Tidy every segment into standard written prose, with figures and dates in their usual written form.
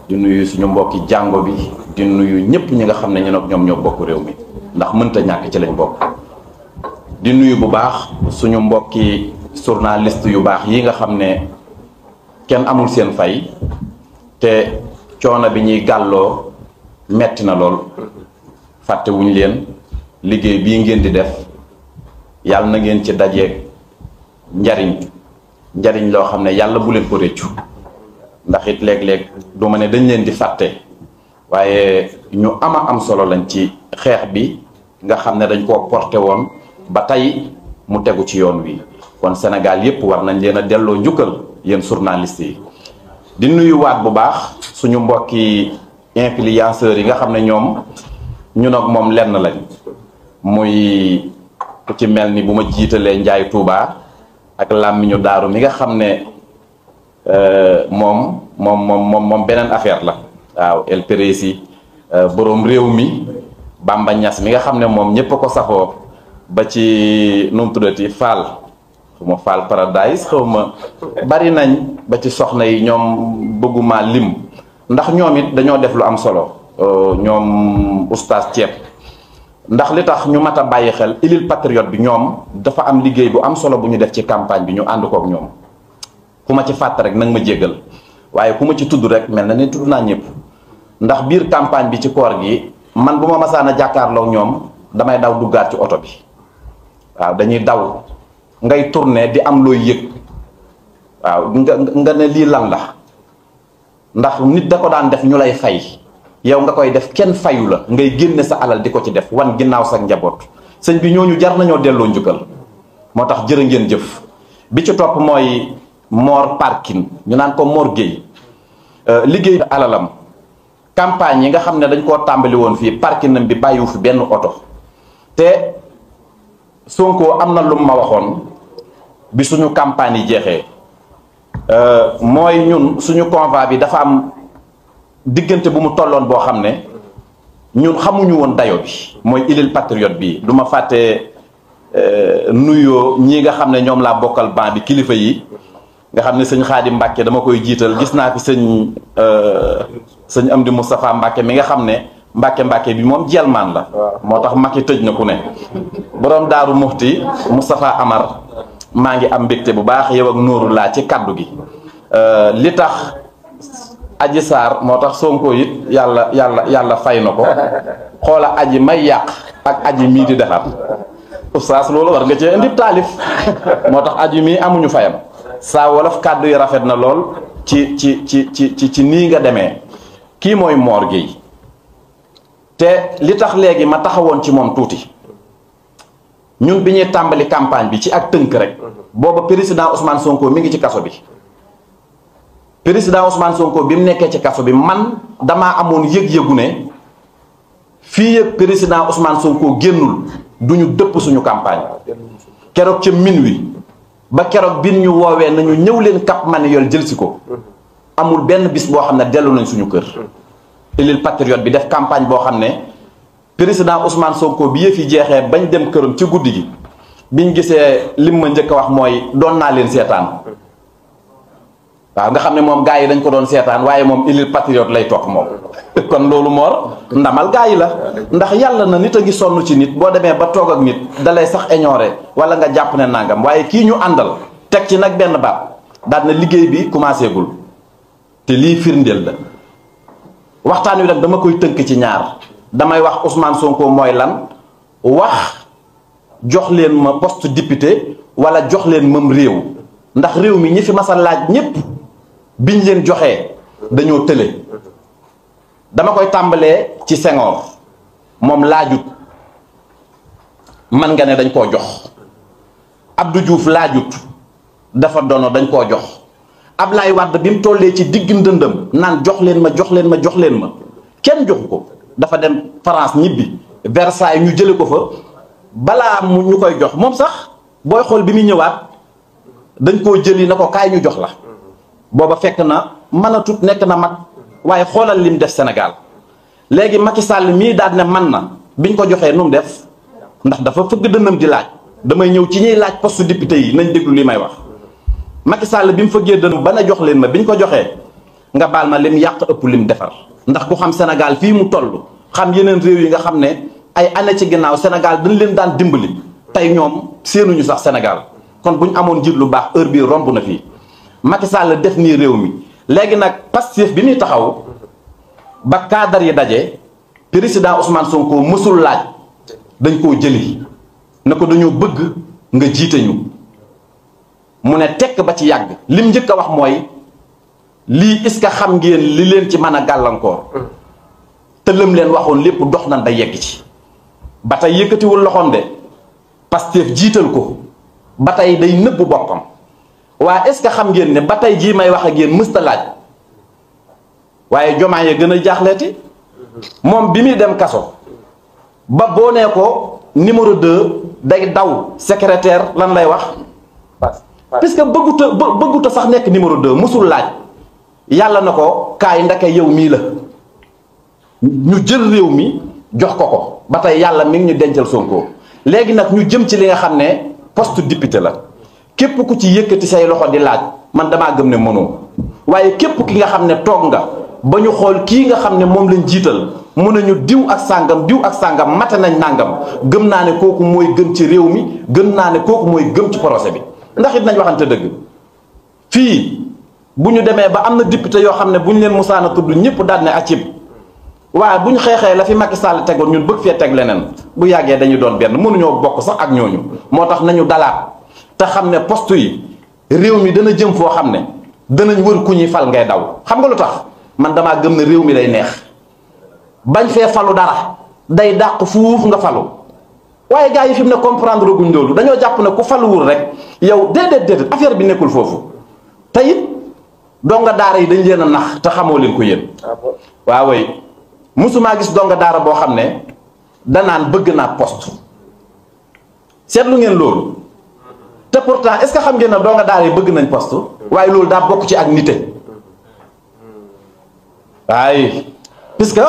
di nuyu suñu mbokki jàngo bi di nuyu ñëpp ñi nga xam ne ñoom ñoo bokk réew mi ndax mënta ñàkk ci lañ bokk. di nuyu bu baax suñu mbokki journaliste yu baax yi nga xam ne kenn amul seen fay te coono bi ñuy gàlloo metti na lool fàtte wuñ leen liggéey bii ngeen di def yàlla na ngeen ci dajeeg njariñ loo xam ne yàlla bu leen ko réccu ndax it léeg-léeg du ma ne dañ leen di fàtte waaye ñu am solo lañ ci xeex bi nga xam ne dañ koo porté woon ba tey mu tegu ci yoon wi kon Sénégal yépp war nañ leen a delloo njukkal yéen journalistes yi di nuyuwaat bu baax suñu mbokki influenceurs yi nga xam ne ñoom ñun ak moom lenn lañ muy ku ci mel ni bu ma jiitalee Njaay Tuuba ak làmmiñu daaru mi nga xam ne moom beneen affaire la waaw El Pérési boroom réew mi Bamba Ñas mi nga xam ne moom ñépp a ko safoo ba ci nu mu tuddati Fall xawma Fall Paradise xawma bari nañ ba ci soxna yi ñoom bëgguma lim ndax ñoom it dañoo def lu am solo ñoom oustaz Ceeb ndax li tax ñu mat a bàyyi xel Ilil Patriote bi ñoom dafa am liggéey bu am solo bu ñu def ci campagne bi ñu ànd kook ñoom ku ma ci fàtt rek nag ma jéggal waaye ku ma ci tudd rek mel na ni tudd naa ñëpp ndax biir campagne bi ci koor gi man bu ma masaan a jàkkaarloog ñoom damay daw duggaat ci oto bi waaw dañuy daw ngay tourner di am looy yëg waaw nga ne lii lan la ndax nit da ko daan def ñu lay fay yow nga koy def kenn fayu la ngay génne sa alal di ko ci def wan ginnaaw sa njaboot sëñ bi ñooñu jar nañoo delloo njukkal moo tax jërë ngeen jëf bi ci topp mooy Mor Parkin ñu naan ko Mor Gueye liggéey alalam campagne yi nga xam ne dañ koo tàmbali woon fii parkinam bi bàyyiwu fi benn oto te Sonko am na lu ma waxoon bi suñu campagne yi jeexee mooy ñun suñu convoi bi dafa am diggante bu mu tolloon boo xam ne ñun xamuñu woon dayo bi mooy Ilil Patriote bi du ma fàtte nuyoo ñii nga xam ne ñoom laa bokkal ban bi kilifa yi nga xam ne sëñ Xaadim Mbàkke dama koy jiital gis naa fi sëñ Amdi Moustapha Mbàkke mi nga xam ne Mbàkke bi moom jelmaan la moo tax Macky tëj na ku ne borom Daaru Muxti Moustapha Amar maa ngi am mbégte bu baax yow ak Nooru laa ci kaddu gi li tax Aji Sarr moo tax Sonko it yàlla fay na ko xoola aji may yàq ak aji mii di defar oustaz loolu war nga cee indi taalif moo tax aji mii amuñu fayam saa wolof kàddu yi rafet na lool ci nii nga demee kii mooy Mor Gueye te li tax léegi ma taxawoon ci moom tuuti ñun bi ñuy tàmbali campagne bi ci ak tënk rek booba président Ousmane Sonko mi ngi ci kaso bi président Ousmane Sonko bi mu nekkee ci kaso bi man damaa amoon yëg-yëgu ne fii yëg président Ousmane Sonko génnul duñu dëpp suñu campagne keroog ca minuit ba keroog bi ñu woowee nañu ñëw leen Cap Manuel jël si ko amul benn bis boo xam ne dellu nañ suñu kër Ilil Patriote bi def campagne boo xam ne président Ousmane Sonko bi yëf yi jeexee bañ dem këram ci guddi gi biñ gisee lim ma njëkk a wax mooy doon naa leen seetaan waaw nga xam ne moom gars yi dañ ko doon seetaan waaye moom Ilil Patriote lay topp moom kon loolu Mor ndamal gars yi la ndax yàlla na nit a ngi sonn ci nit boo demee ba toog ak nit dalay sax ignorer wala nga jàpp ne nangam waaye kii ñu àndal teg ci nag benn baat daal na liggéey bi commencé gul te lii firndeel la waxtaan wi nag dama koy tënk ci ñaar damay wax Ousmane Sonko mooy lan wax jox leen ma poste député wala jox leen mam réew ndax réew mi ñi fi masa laaj ñépp biñ leen joxee dañoo tële dama koy tàmbalee ci Senghor moom laajut man nga ne dañ koo jox Abdou Diouf laajut dafa dono dañ koo jox Ablaye Wade bi mu tollee ci digg ndëndëm naan jox leen ma kenn joxu ko dafa dem France ñibbi Versailles ñu jële ko fa balaa mu ñu koy jox moom sax booy xool bi muy ñëwaat dañ koo jëli na ko kaay ñu jox la booba fekk na mën a tut nekk na mag waaye xoolal lim def Sénégal léegi Macky Sall mii daal ne man na biñ ko joxee nu mu def ndax dafa fëgg dënnam di laaj damay ñëw ci ñuy laaj poste député yi nañ déglu li may wax Macky Sall bi mu fëggee dënn ba na jox leen ma biñ ko joxee nga baal ma lim yàq ëpp lim defar ndax ku xam Sénégal fii mu toll xam yeneen réew yi nga xam ne ay année ci ginnaaw Sénégal dañ leen daan dimbali tey ñoom seenuñu sax Sénégal kon bu ñu amoon njiit lu baax heure bii romb na fii Macky Sall def nii réew mi léegi nag Pastef bi muy taxaw ba cadre yi daje président Ousmane Sonko mësul laaj dañ koo jëli na ko dañoo bëgg nga jiite ñu mu ne tekk ba ci yàgg lim njëkk a wax mooy lii est-ce que xam ngeen li leen ci mën a gàllankoor te lëm leen waxoon lépp dox nañ ba yegg ci ba tey yëkkatiwul loxoom de Pastef jiital ko ba tey day nëbb boppam waaye est-ce que xam ngeen ne ba tey jii may wax ak yéen mësta laaj waaye Diomaye gën a jaaxleeti moom bi muy dem kaso ba boo nee ko numéro 2 day daw secrétaire lan lay wax puisque bëgguta sax nekk numéro 2 mësul laaj yàlla na ko kaay ndake yow mii la ñu jël réew mi jox ko ba tey yàlla mi ngi ñu dencal Sonko léegi nag ñu jëm ci li nga xam ne poste député la képp ku ci yëkkati say loxo di laaj man damaa gëm ne mënoo waaye képp ki nga xam ne toog nga ba ñu xool kii nga xam ne moom lañ jiital mun nañu diw ak sàngam mate nañ nàngam gëm naa ne kooku mooy gën ci réew mi gëm naa ne kooku mooy gëm ci procès bi ndax it nañ waxante dëgg fii bu ñu demee ba am na député yoo xam ne bu ñu leen musaana tudd ñëpp daal ne acib waaye bu ñu xeexee la fi Macky Sall tegoon ñun bëgg fee teg leneen bu yàggee dañu doon benn mënuñoo bokk sax ak ñooñu moo tax nañu dalaat te xam ne poste yi réew mi dana jëm foo xam ne danañ wër ku ñuy fal ngay daw xam nga lu tax man damaa gëm ne réew mi day neex bañ fee falu dara day dàq fuuf nga falu waaye gars yi fi mu ne comprendre guñ loolu dañoo jàpp ne ku faluwul rek yow déedéet affaire bi nekkul foofu te it donga daara yi dañ leen a nax te xamoo leen ko yéen waaw way musumaa gis donga daara boo xam ne danaan bëgg naa poste seetlu ngeen loolu te pourtant est-ce que xam ngeen ne donga daara yi bëgg nañ poste waaye loolu daa bokk ci ak nite waaye puisque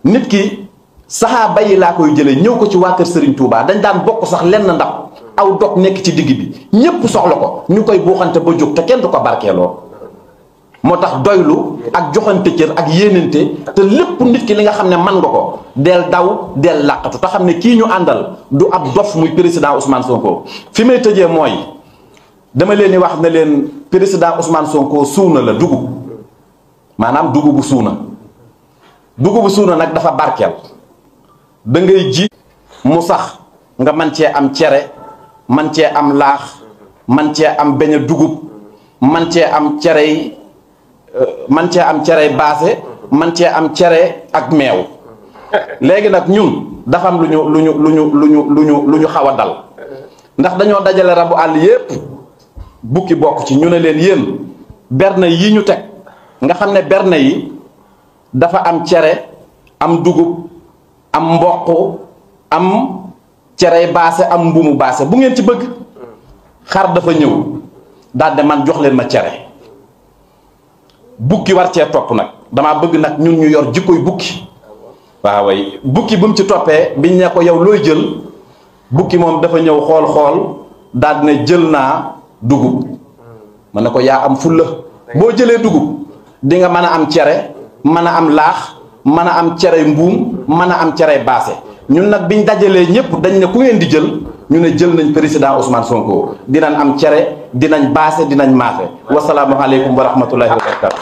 nit ki saxaaba yi laa koy jëlee ñëw ko ci waa kër Serigne Touba dañ daan bokk sax lenn ndab aw dog nekk ci digg bi ñépp soxla ko ñu koy buuxante ba jóg te kenn du ko barkeeloo moo tax doylu ak joxante cër ak yéenante te lépp nit ki li nga xam ne man nga ko del daw del làqatu te xam ne kii ñu àndal du ab dof muy président Ousmane Sonko fi may tëjee mooy dama leen di wax ne leen président Ousmane Sonko suuna la dugub maanaam dugubu suuna nag dafa barkeel da ngay ji mu sax nga man cee am cere man cee am laax man cee am beñe dugub man cee am cerey baase man cee am cere ak meew léegi nag ñun dafa am lu ñu xaw a dal ndax dañoo dajale rabu àll yépp bukki bokk ci ñu ne leen yéen berne yi ñu teg nga xam ne berne yi dafa am cere am dugub am mboq am cerey baase am mbuumu baase bu ngeen ci bëgg xar dafa ñëw daal de man jox leen ma cere bukki war cee topp nag damaa bëgg nag ñun ñu yor jikkoy bukki waaw way bukki bu mu ci toppee biñ ne ko yow looy jël bukki moom dafa ñëw xool daal ne jël naa dugub ma ne ko yaa am fulla boo jëlee dugub di nga mën a am cere mën a am laax mën a am cere mbuum mën a am cere baase ñun nag biñ dajalee ñëpp dañ ne ku ngeen di jël ñu ne jël nañ président Ousmane Sonko dinañ am cere dinañ baase dinañ maafe wasalaamu aleykum wa rahmatullahi wa barakatu